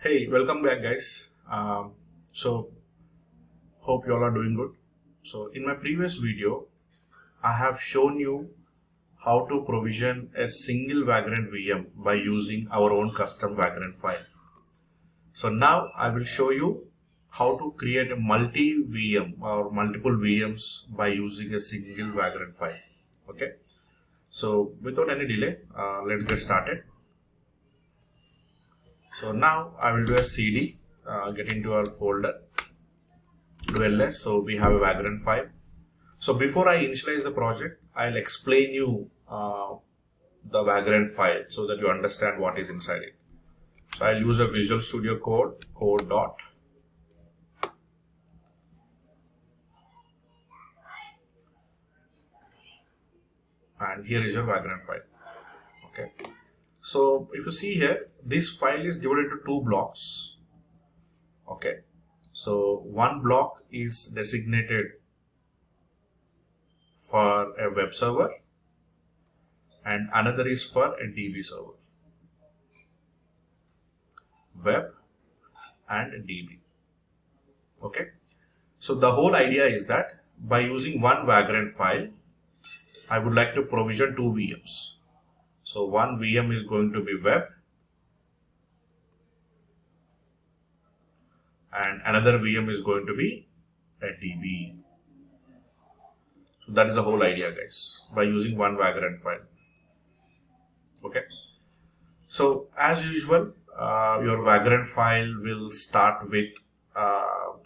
Hey, welcome back, guys. Hope you all are doing good. So, in my previous video, I have shown you how to provision a single Vagrant VM by using our own custom Vagrant file. So, now I will show you how to create a multi VM or multiple VMs by using a single Vagrant file. Okay. So, without any delay, let's get started. So now I will do a CD, get into our folder, do ls. So we have a Vagrant file. So before I initialize the project, I'll explain you the Vagrant file so that you understand what is inside it. So I'll use a Visual Studio Code, code dot. And here is your Vagrant file. Okay. So if you see here, this file is divided into two blocks. Okay. So one block is designated for a web server and another is for a DB server. Web and DB. Okay. So the whole idea is that by using one Vagrant file, I would like to provision two VMs. So one VM is going to be web and another VM is going to be a DB. So that is the whole idea, guys, by using one Vagrant file. Okay. So as usual, your Vagrant file will start with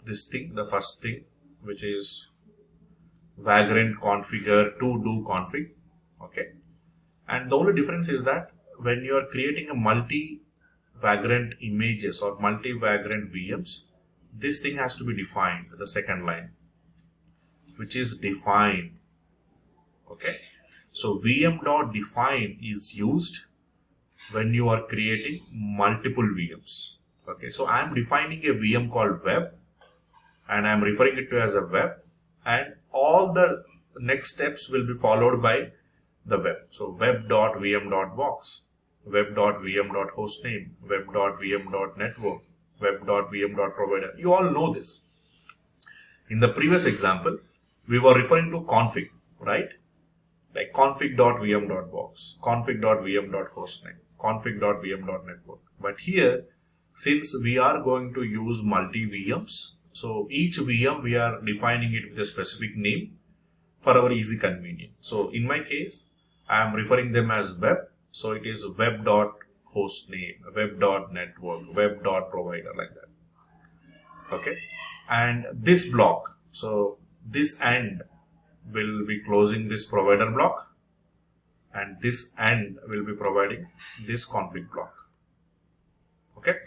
this thing, the first thing, which is Vagrant configure to do config. Okay. And the only difference is that when you are creating a multi-Vagrant images or multi-Vagrant VMs, this thing has to be defined, the second line, which is define. Okay. So VM.define is used when you are creating multiple VMs. Okay. So I am defining a VM called web and I am referring it to as a web, and all the next steps will be followed by the web. So web.vm.box, web.vm.hostname, web.vm.network, web.vm.provider. You all know this. In the previous example, we were referring to config, right? Like config.vm.box, config.vm.hostname, config.vm.network. But here, since we are going to use multi VMs, so each VM we are defining it with a specific name for our easy convenience. So in my case, I am referring them as web. So it is web.hostname, web.network, web.provider, like that. Okay. And this block, so this end will be closing this provider block and this end will be providing this config block. Okay.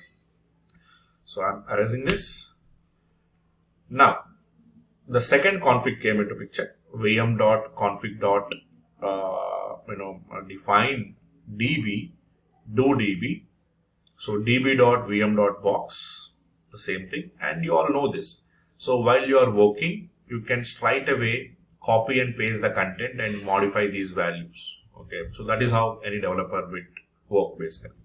So I'm erasing this. Now, the second config came into picture. vm.config. Define db, do db. So db.vm.box, the same thing, and you all know this. So while you are working, you can straight away copy and paste the content and modify these values. Okay, so that is how any developer will work basically.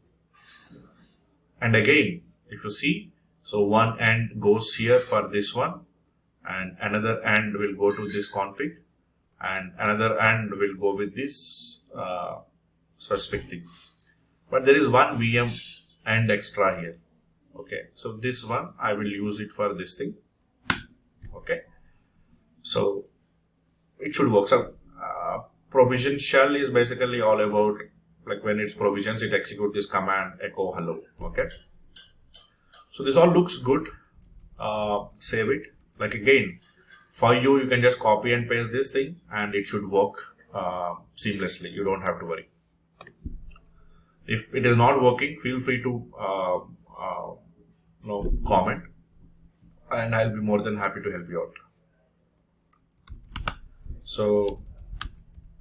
And again, if you see, so one end goes here for this one, and another end will go to this config, and another end will go with this specific thing. But there is one VM end extra here. Okay, so this one I will use it for this thing. Okay, so it should work. So provision shell is basically all about, like, when it's provisions, it executes this command echo hello. Okay, so this all looks good. Save it. Like, again, for you, you can just copy and paste this thing and it should work seamlessly. You don't have to worry. If it is not working, feel free to comment and I'll be more than happy to help you out. So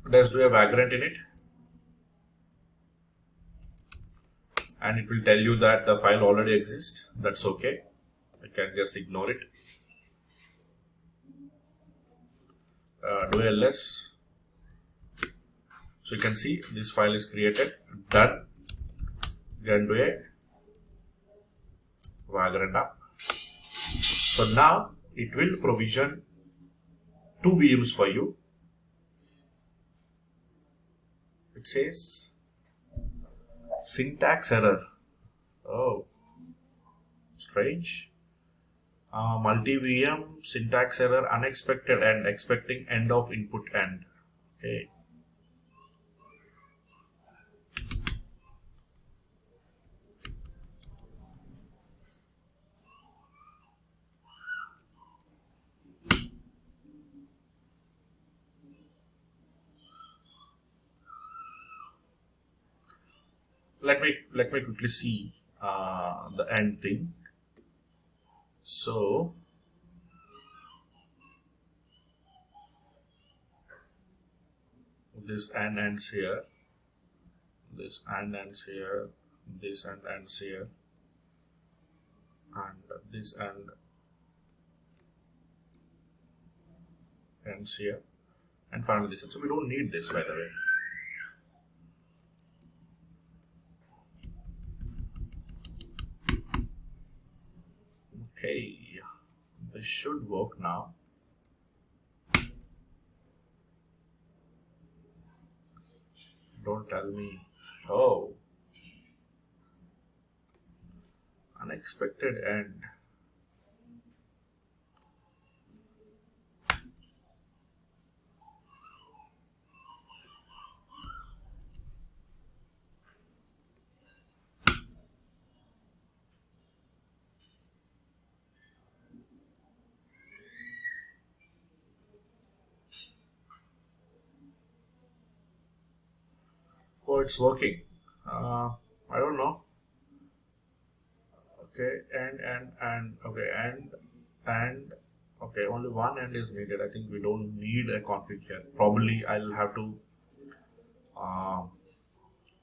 let's do a Vagrant in it. And it will tell you that the file already exists. That's okay. I can just ignore it. Do ls. So you can see this file is created, done. Then do a Vagrant up. So now it will provision 2 VMs for you. It says syntax error. Oh, strange. Multi VM syntax error, unexpected end, expecting end of input end. Okay. Let me quickly see the end thing. So this end ends here, this end ends here, this end ends here, and this end ends here, and finally this end. So we don't need this, by the way. Okay, this should work now. Don't tell me. Oh, unexpected end. Oh, it's working. I don't know. Okay, and okay, and okay, only one end is needed. I think we don't need a config here. Probably I'll have to uh,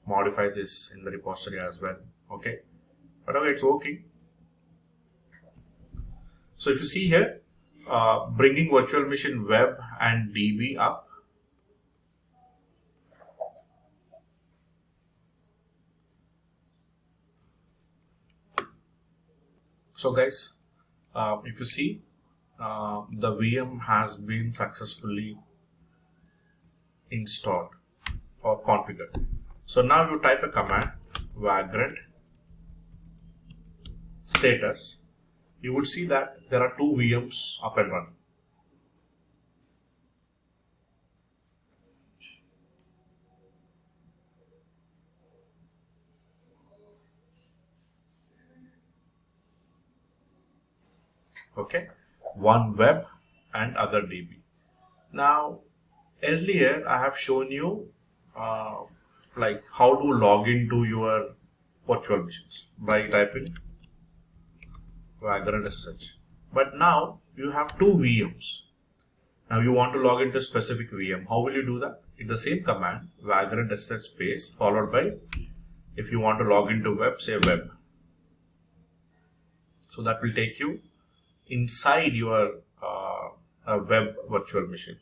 modify this in the repository as well. Okay, but okay, it's working. So if you see here, bringing virtual machine web and DB up. So guys, if you see, the VM has been successfully installed or configured. So now you type a command vagrant status, you would see that there are 2 VMs up and running. Okay, one web and other DB. Now earlier I have shown you like how to log into your virtual machines by typing Vagrant as such. But now you have 2 VMs. Now you want to log into a specific VM. How will you do that? In the same command, Vagrant SSH space followed by, if you want to log into web, say web. So that will take you inside your web virtual machine.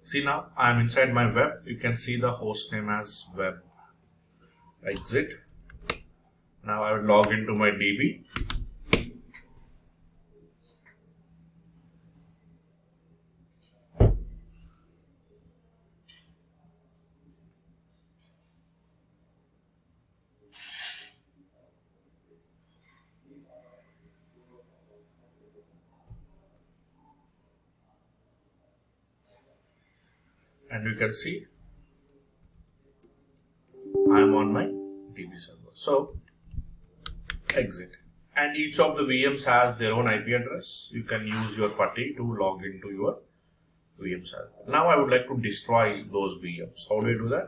See, now I am inside my web. You can see the host name as web. Exit. Now I will log into my DB. And you can see I am on my DB server. So exit. And each of the VMs has their own IP address. You can use your PuTTY to log into your VM server. Now I would like to destroy those VMs. How do I do that?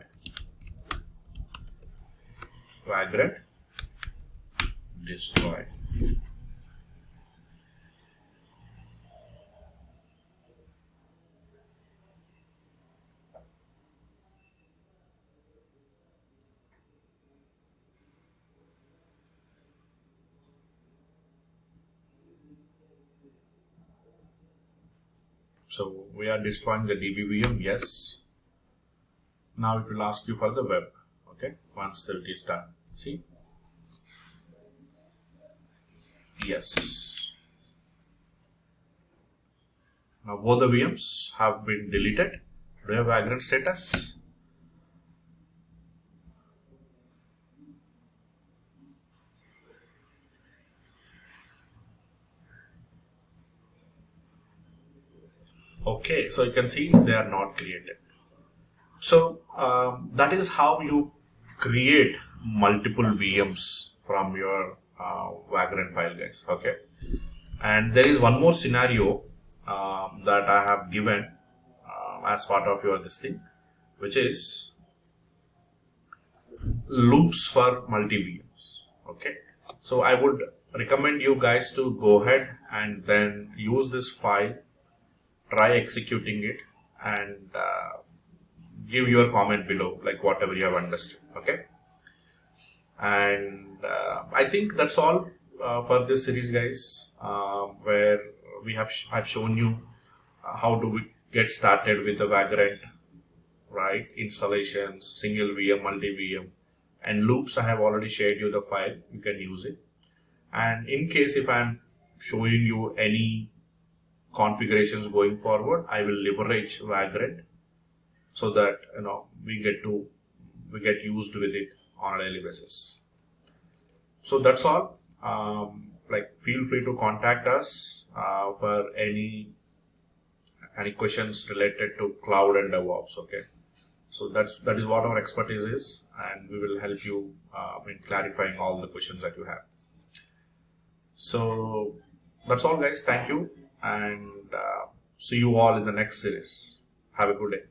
Vagrant destroy. So we are destroying the DB VM. Yes. Now it will ask you for the web. Okay. Once it is done. See. Yes. Now both the VMs have been deleted. Do you have Vagrant status? Okay, so you can see they are not created. So that is how you create multiple VMs from your Vagrant file, guys. Okay, and there is one more scenario that I have given as part of your this thing, which is loops for multi VMs. Okay, so I would recommend you guys to go ahead and then use this file, try executing it, and give your comment below, like whatever you have understood. Okay, and I think that's all for this series, guys, where I've shown you how do we get started with the Vagrant, right? Installations, single VM, multi VM, and loops. I have already shared you the file. You can use it. And in case if I'm showing you any configurations going forward, I will leverage Vagrant so that we get used with it on a daily basis. So that's all. Like, feel free to contact us for any questions related to cloud and DevOps. Okay, so that is what our expertise is, and we will help you in clarifying all the questions that you have. So that's all, guys. Thank you, and see you all in the next series. Have a good day.